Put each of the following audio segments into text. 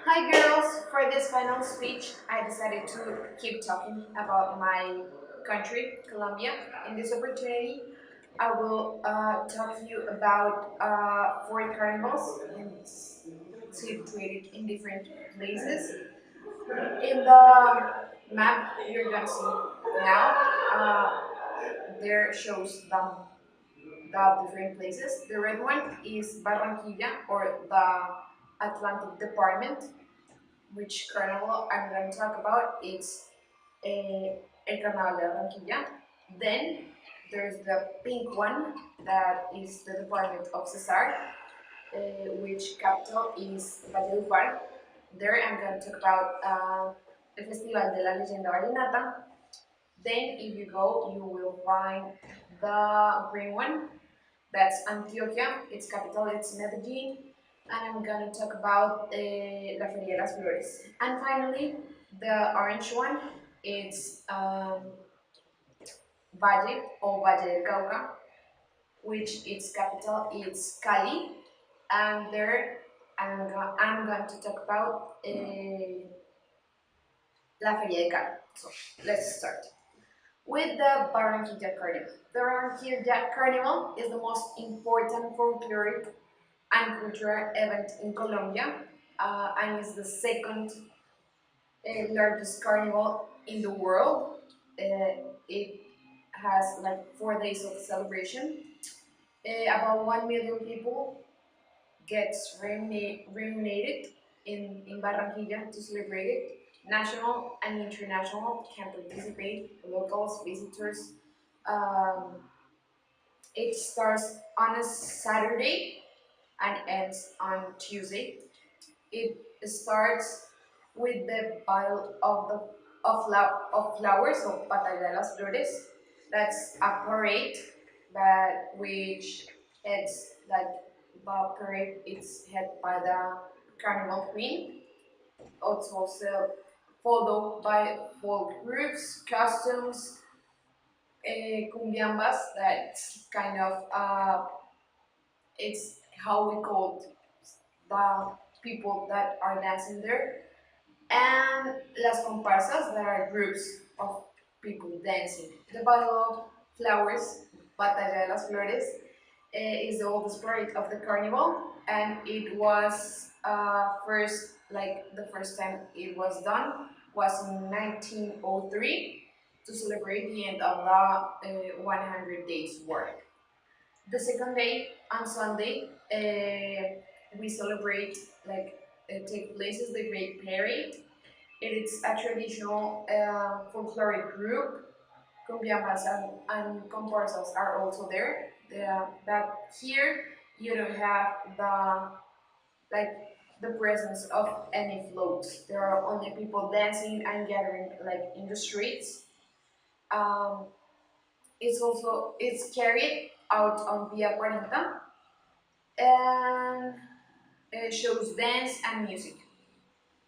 Hi girls, for this final speech, I decided to keep talking about my country, Colombia. In this opportunity, I will talk to you about four carnivals situated in different places. In the map you're gonna see now, there shows the different places. The red one is Barranquilla, or the Atlantic Department. Which carnival I'm going to talk about. It's El Carnaval de Barranquilla. Then there's the pink one that is the Department of Cesar, which capital is Valledupar. There I'm going to talk about El Festival de la Leyenda Vallenata. Then if you go, you will find the green one. That's Antioquia. Its capital is Medellin. And I'm gonna talk about La Feria de las Flores. And finally, the orange one, it's Valle or Valle del Cauca, which its capital is Cali. And there I'm going to talk about La Feria de Cali. So let's start with the Barranquilla Carnival. The Barranquilla Carnival is the most important folkloric and cultural event in Colombia, and is the second largest carnival in the world. It has like 4 days of celebration. About 1 million people gets reunited in Barranquilla to celebrate it. National and international can participate, locals, visitors. Um, it starts on a Saturday and ends on Tuesday. It starts with the pile of flowers of Batalla de las Flores. That's a parade that which heads like the parade is head by the Carnival Queen. It's also followed by folk groups, costumes, cumbiambas. That's kind of it's how we call the people that are dancing there, and las comparsas, that are groups of people dancing. The Battle of Flowers, Batalla de las Flores, is the oldest parade of the carnival, and it was the first time it was done was in 1903 to celebrate the end of the 100 days war. The second day, on Sunday, we celebrate like take places the Great Parade. It's a traditional folkloric group. Cumbiambas and comparsas are also there. But here you don't have like the presence of any floats. There are only people dancing and gathering like in the streets. Um, it's carried out on Via 40, and shows dance and music.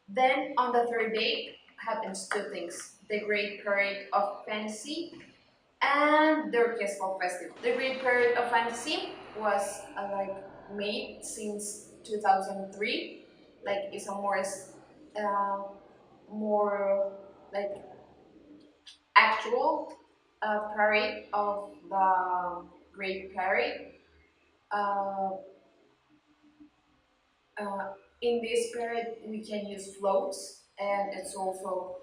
Then on the third day happens two things: the Great Parade of Fantasy and the Orchestral Festival. The Great Parade of Fantasy was made since 2003. Like it's a uh, more like actual parade of the Great Parade. Uh, uh, in this parade, we can use floats, and it's also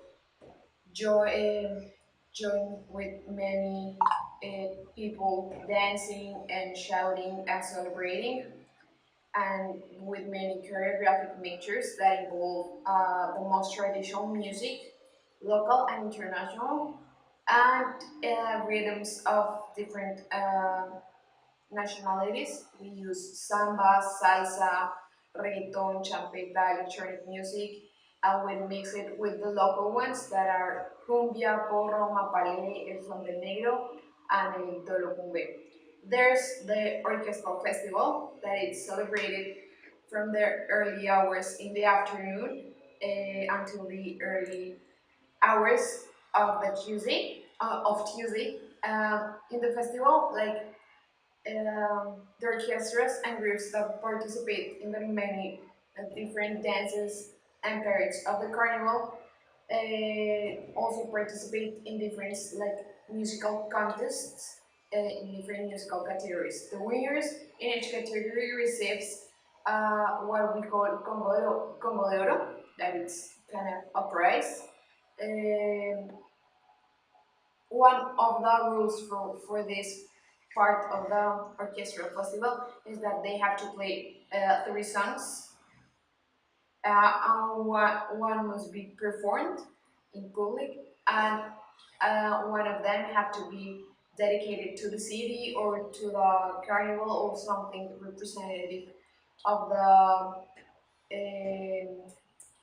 join with many people dancing and shouting and celebrating, and with many choreographic mixtures that involve the most traditional music, local and international, and rhythms of different nationalities. We use samba, salsa, reggaeton, champeta, electronic music, and we mix it with the local ones that are cumbia, porro, mapalé, el son de negro, and el dolocumbe. There's the orchestral festival that is celebrated from the early hours in the afternoon until the early hours of the Tuesday of Tuesday. In the festival, the orchestras and groups that participate in the many different dances and parents of the carnival also participate in different like musical contests in different musical categories. The winners in each category receives what we call Congo de Oro, that is kind of a prize. Um, One of the rules for this part of the orchestral festival is that they have to play three songs, and one must be performed in public, and one of them have to be dedicated to the city or to the carnival or something representative of the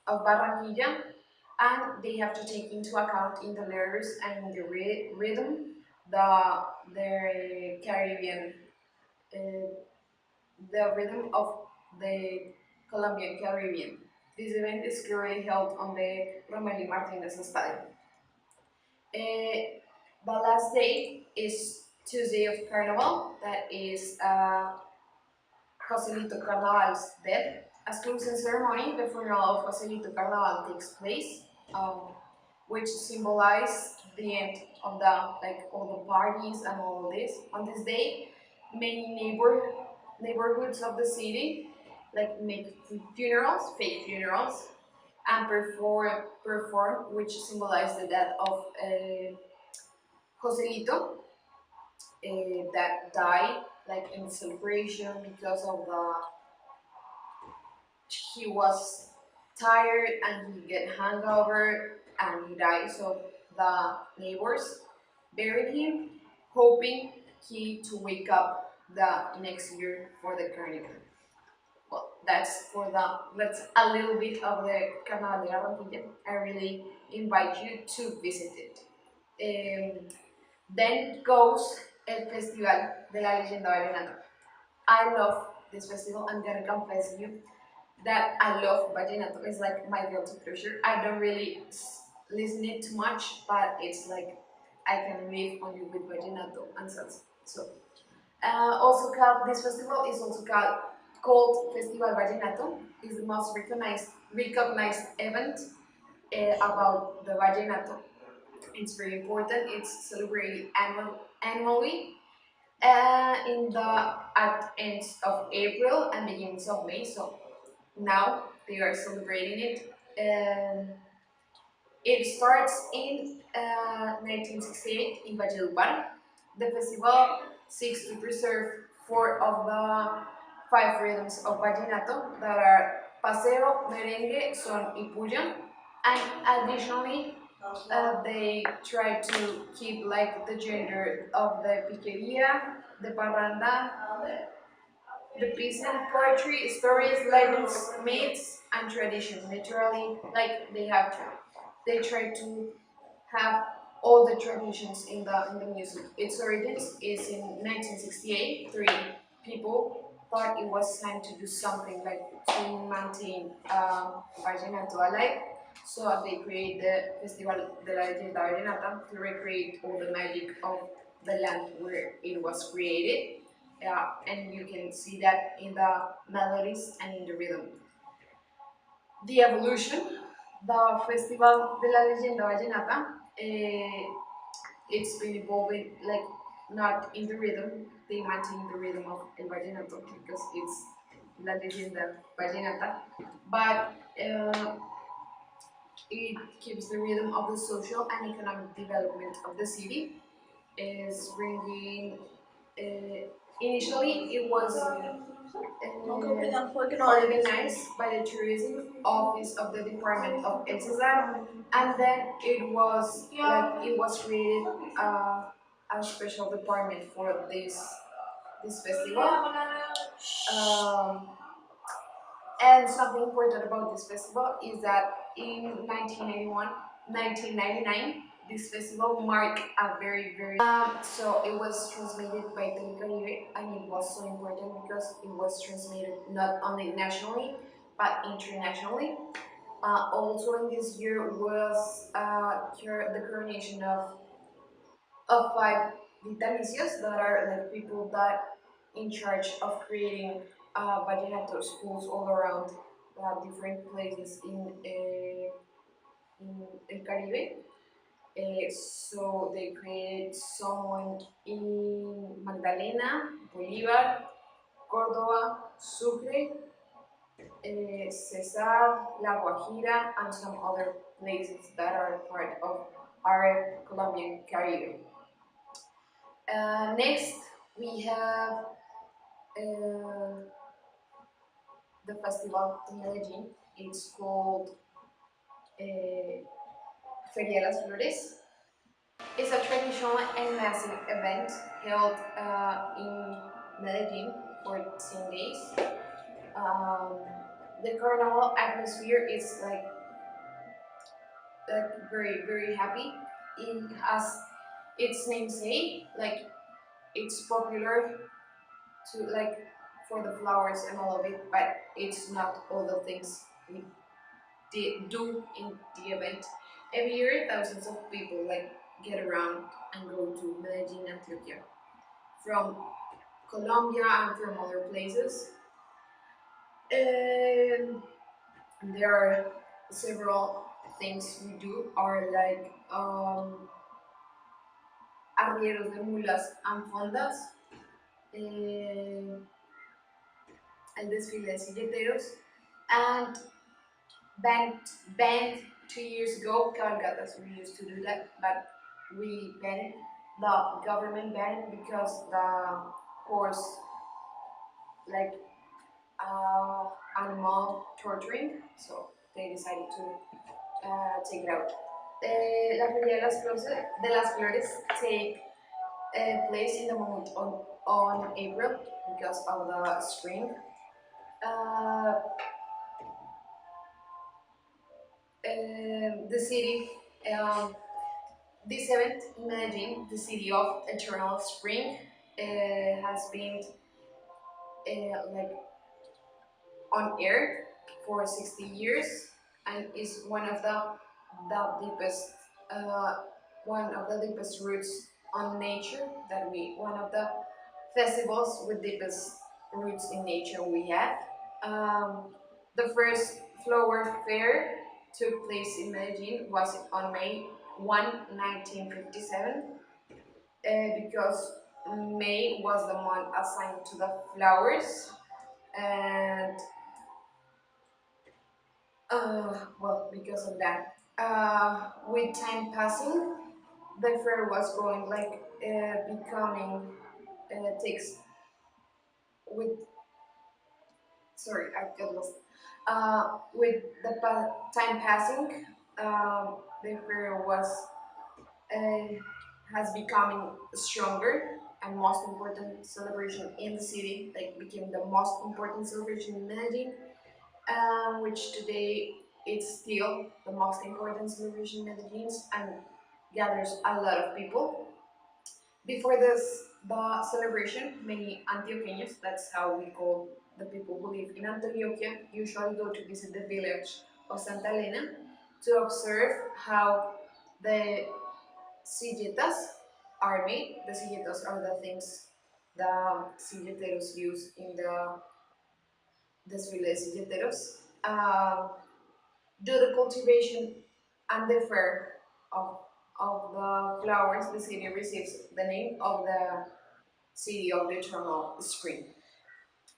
of Barranquilla, and they have to take into account in the lyrics and in the rhythm the Caribbean, uh, the rhythm of the Colombian Caribbean. This event is currently held on the Romelio Martinez Stadium. The last day is Tuesday of Carnival, that is Joselito Carnaval's death. As closing ceremony, the funeral of Joselito Carnaval takes place, which symbolize the end of the like all the parties and all of this. On this day, many neighborhoods of the city like make funerals, fake funerals, and perform which symbolize the death of Joselito that died like in celebration because of the he was tired and he get hangover and he died. So the neighbors buried him, hoping he to wake up the next year for the carnival. Well, that's a little bit of the Carnaval de Barranquilla. I really invite you to visit it. Then goes el Festival de la Leyenda Vallenata. I love this festival. I'm gonna confess you that I love vallenato. It's like my guilty pleasure. I don't really listen it too much, but it's like I can live only with vallenato and salsa. So, also called this festival is also called Festival Vallenato. Is the most recognized event about the vallenato. It's very important. It's celebrated annually in the at ends of April and beginnings of May. So now they are celebrating it. It starts in 1968 in Valledupar. The festival seeks to preserve four of the five rhythms of vallenato that are paseo, merengue, son y puya. And additionally, they try to keep like the gender of the piqueria, the parranda, the peasant poetry, stories, legends, myths, and tradition. Literally, like they try to have all the traditions in the music. Its origins is in 1968. Three people thought it was time to do something like to maintain vallenato alive. So they created the Festival de la Leyenda Vallenata to recreate all the magic of the land where it was created. Yeah, and you can see that in the melodies and in the rhythm. The evolution, the Festival de la Leyenda Vallenata, it's been evolving like not in the rhythm, they maintain the rhythm of El Vallenato because it's La Leyenda Vallenata, but it keeps the rhythm of the social and economic development of the city, is bringing initially it was organized by the tourism office of the department of El Cesar, and then it was created a special department for this festival. Um, and something important about this festival is that in 1999, this festival marked a very so it was transmitted by Telecaribe, and it was so important because it was transmitted not only nationally but internationally. Also in this year was the coronation of five vitalicios that are like people that in charge of creating vallenato schools all around different places in El Caribe. So they created someone in Magdalena, Bolívar, Córdoba, Sucre, Cesar, La Guajira, and some other places that are part of our Colombian Caribbean. Next, we have the festival in Medellin. It's called Feria de las Flores. It's a traditional and massive event held in Medellin for 10 days. Um, the carnival atmosphere is very very happy. It has its namesake, like it's popular to like for the flowers and all of it, but it's not all the things we do in the event. Every year, thousands of people like get around and go to Medellin, Antioquia, from Colombia and from other places. And there are several things we do are like arrieros de mulas and fondas, el desfile de silleteros, and banned banned 2 years ago cabalgatas. We used to do that, but we banned the government banned because the horse like animal torturing, so they decided to take it out. La Feria de las Flores take place in the month on April because of the spring. Uh, the city, um, this event in Medellin, the city of eternal spring, has been like on air for 60 years and is the deepest uh, one of the deepest roots on nature that we one of the festivals with deepest roots in nature we had. Um, the first flower fair took place in Medellin was on May 1, 1957, because May was the month assigned to the flowers, and well, because of that, with time passing, the fair was going like becoming takes with sorry I got lost. With the time passing, the fair was uh, has becoming stronger and most important celebration in the city. Like became the most important celebration in Medellin, which today it's still the most important celebration in Medellin and gathers a lot of people. Before the celebration, many Antioqueños, that's how we call the people who live in Antioquia, usually go to visit the village of Santa Elena to observe how the silletas are made. The silletas are the things the silleteros use in the desfile de silleteros. Do the cultivation and the fair of, of the flowers, the city receives the name of the city of the eternal spring.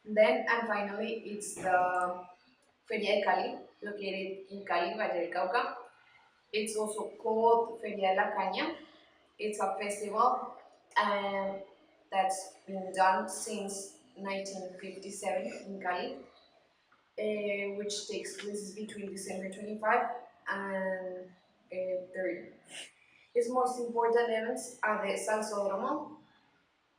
Then and finally, it's the Feria de Cali, located in Cali, Valle del Cauca. It's also called Feria de la Caña. It's a festival that's been done since 1957 in Cali, which takes place between December 25 and 30. Its most important events are the Salsódromo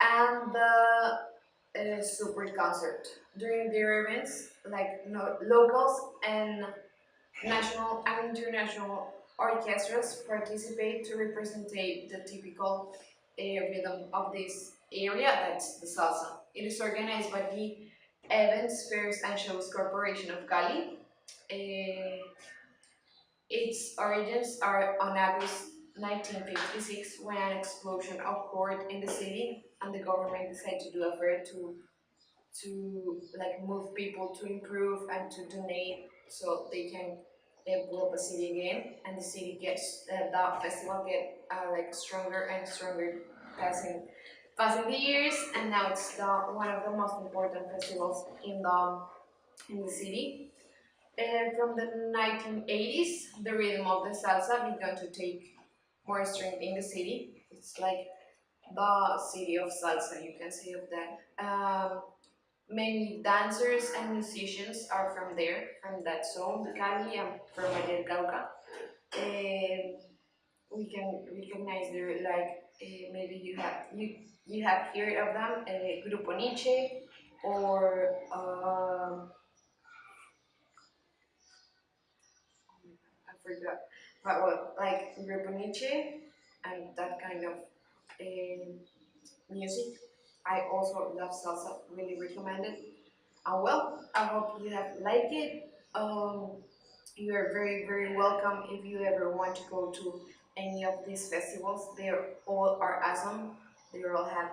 and the super concert. During their events, like no, locals and national and international orchestras participate to represent the typical rhythm of this area, that's the salsa. It is organized by the Events, Fairs and Shows Corporation of Cali. Uh, its origins are on August 1956 when an explosion occurred in the city and the government decided to do a fair to like move people to improve and to donate so they can build the city again, and the city gets the festival get like stronger and stronger passing the years, and now it's one of the most important festivals in the city. From the 1980s, the rhythm of the salsa began to take more strength in the city. It's like the city of salsa, you can say of that. Many dancers and musicians are from there, from that zone, Cali and from Valle del Cauca. Um, we can recognize their like maybe you have heard of them, Grupo Nietzsche, or I forgot, but well, like Grupo Nietzsche and that kind of um, music. I also love salsa, really recommend it. Well, I hope you have liked it. You are very, very welcome if you ever want to go to any of these festivals. They all are awesome. They all have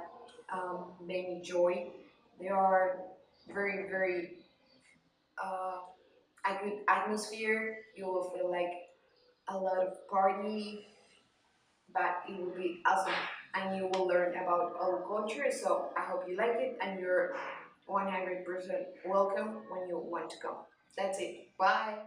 many joy. They are very, very a good atmosphere. You will feel like a lot of party, but it will be awesome. And you will learn about our culture. So I hope you like it, and you're 100% welcome when you want to come. That's it. Bye.